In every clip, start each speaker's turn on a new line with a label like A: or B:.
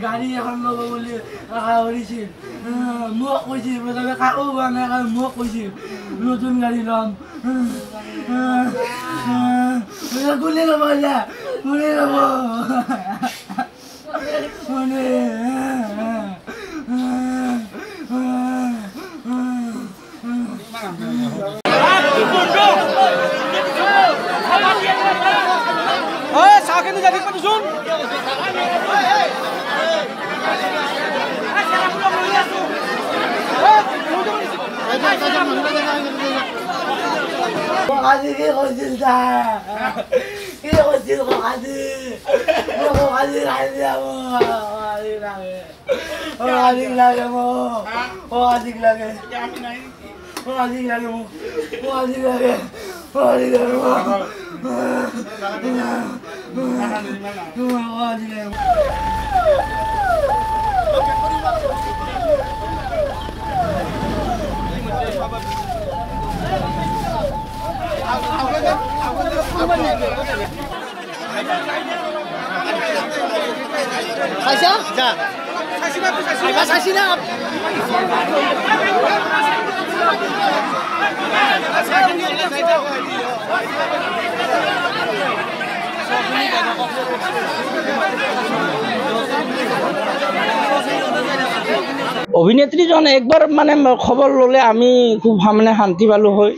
A: গাড়ী এখন ল'ব বুলি আশা কৰিছিল মোক কৈছিল প্ৰথমে কাকো কোৱা নাই মোক কৈছিল নতুন গাড়ী ল'ম কোনে ল'ব এতিয়া কোনে ল'ব চাহখিনি যাবি পাতিছোন ককাজি কি কৈছিল কি কৈছিল ককাজি ককাজি খাই যাব ককাজিক লাগে মোক ককাজিক লাগে ককাজিক লাগে মোক ককাজিক লাগে ককাজিক লাগে অভিনেত্ৰীজন একবাৰ মানে খবৰ ল'লে আমি খুব মানে শান্তি পালোঁ হয়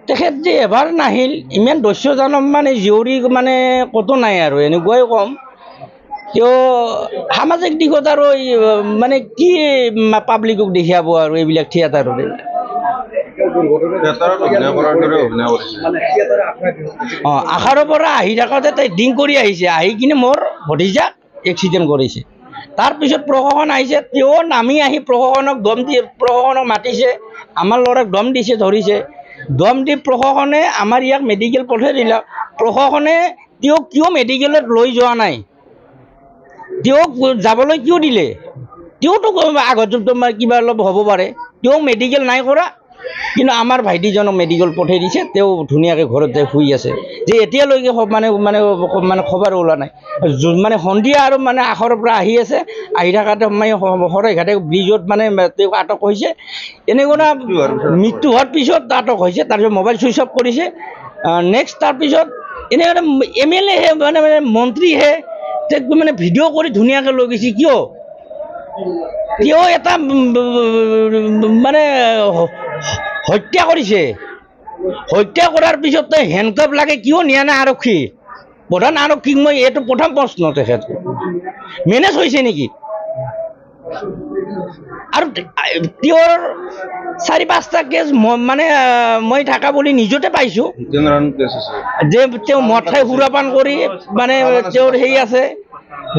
A: তেখেত যে এবাৰ নাহিল ইমান দস্যজনম মানে জীয়ৰী মানে ক'তো নাই আৰু এনেকুৱাই কম তেওঁ সামাজিক দিশত আৰু মানে কি পাব্লিকক দেখাব আৰু এইবিলাক থিয়েটাৰত আশাৰৰ পৰা আহি থাকোঁতে তাই ডিং কৰি আহিছে আহি কিনে মোৰ ভতিজাক এক্সিডেণ্ট কৰিছে তাৰপিছত প্ৰশাসন আহিছে তেওঁ নামি আহি প্ৰশাসনক দম দি প্ৰশাসনক মাতিছে আমাৰ ল'ৰাক দম দিছে ধৰিছে দম দি প্ৰশাসনে আমাৰ ইয়াক মেডিকেল পঠাই দিলে প্ৰশাসনে তেওঁক কিয় মেডিকেলত লৈ যোৱা নাই তেওঁক যাবলৈ কিয় দিলে তেওঁতো আগত কিবা অলপ হ'ব পাৰে তেওঁ মেডিকেল নাই কৰা কিন্তু আমাৰ ভাইটিজনক মেডিকেল পঠাই দিছে তেওঁ ধুনীয়াকৈ ঘৰতে শুই আছে যে এতিয়ালৈকে মানে মানে মানে খবৰ ওলোৱা নাই মানে সন্ধিয়া আৰু মানে আখৰৰ পৰা আহি আছে আহি থকাতে মানে শৰাইঘাটে ব্ৰিজত মানে তেওঁক আটক হৈছে এনেকুৱা মৃত্যু হোৱাৰ পিছত আটক হৈছে তাৰপিছত মোবাইল ছুইচ অফ কৰিছে নেক্সট তাৰপিছত এনেকুৱা MLA হে মানে মানে মন্ত্ৰীহে তেওঁক মানে ভিডিঅ' কৰি ধুনীয়াকৈ লৈ গৈছে কিয় তেওঁ এটা মানে হত্যা কৰিছে হত্যা কৰাৰ পিছত হেণ্ডকাফ লাগে কিয় নিয়া নাই আৰক্ষী প্ৰধান আৰক্ষীক মই এইটো প্ৰথম প্ৰশ্ন তেখেত মেনেজ হৈছে নেকি আৰু তেওঁৰ 4-5টা কেছ মানে মই থাকা বুলি নিজতে পাইছোঁ যে তেওঁ মদ খাই সুৰাপান কৰি মানে তেওঁৰ হেৰি আছে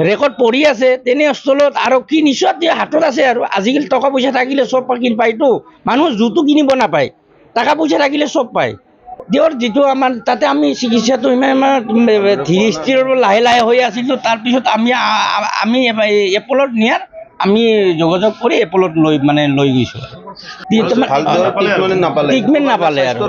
A: ৰেকৰ্ড পঢ়ি আছে তেনেস্থলত আৰক্ষী নিশ্চয় তেওঁ হাতত আছে আৰু আজিকালি টকা পইচা থাকিলে চব কিনি পায়তো মানুহ জুতো কিনিব নাপায় টকা পইচা থাকিলে চব পায় তেওঁৰ যিটো আমাৰ তাতে আমি চিকিৎসাটো ইমান ধীৰ স্থিৰ লাহে লাহে হৈ আছিলোঁ তাৰপিছত আমি এপলত নিয়াৰ আমি যোগাযোগ কৰি এপলত লৈ গৈছোঁ ট্ৰিটমেণ্ট নাপালে আৰু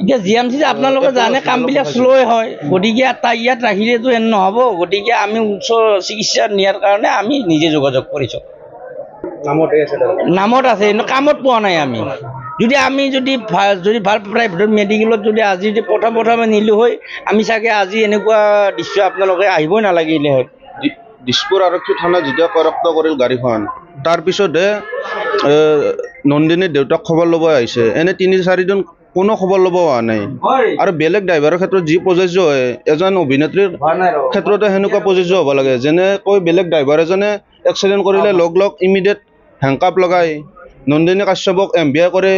A: এতিয়া GMC আপোনালোকে জানে কামবিলাক শ্ল' হয় গতিকে ইয়াত ৰাখিলেতো এনে নহ'ব গতিকে আমি উচ্চ চিকিৎসা নিয়াৰ কাৰণে আমি নিজে যোগাযোগ কৰিছোঁ নামত আছে কামত পোৱা নাই আমি যদি ভাল প্ৰাইভেট মেডিকেলত যদি আজি যদি প্ৰথমে নিলোঁ হয় আমি চাগে আজি এনেকুৱা দৃশ্য আপোনালোকে আহিবই নালাগিলে হয়
B: দিছপুৰ আৰক্ষী থানা যেতিয়া কৰায়ত্ব কৰিল গাড়ীখন তাৰপিছতহে নন্দিনীৰ দেউতাক খবৰ ল'ব আহিছে এনে 3-4 দিন কোনো খবৰ ল'ব অহা নাই আৰু বেলেগ ড্ৰাইভাৰৰ ক্ষেত্ৰত যি প্ৰযোজ্য হয় এজন অভিনেত্ৰীৰ ক্ষেত্ৰতে সেনেকুৱা প্ৰযোজ্য হ'ব লাগে যেনেকৈ বেলেগ ড্ৰাইভাৰ এজনে এক্সিডেণ্ট কৰিলে লগ ইমিডিয়েট হেণ্ডকাপ লগাই নন্দিনী কাশ্যপক MBI কৰি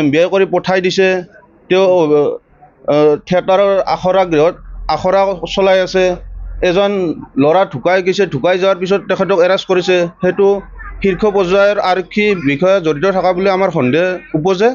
B: MBI কৰি পঠাই দিছে তেওঁ থিয়েটাৰৰ আখৰা গৃহত আখৰা চলাই আছে এজন ল'ৰা ঢুকাই গৈছে ঢুকাই যোৱাৰ পিছত তেখেতক এৰেষ্ট কৰিছে সেইটো শীৰ্ষ পৰ্যায়ৰ আৰক্ষী বিষয়া জড়িত থকা বুলি আমাৰ সন্দেহ উপজে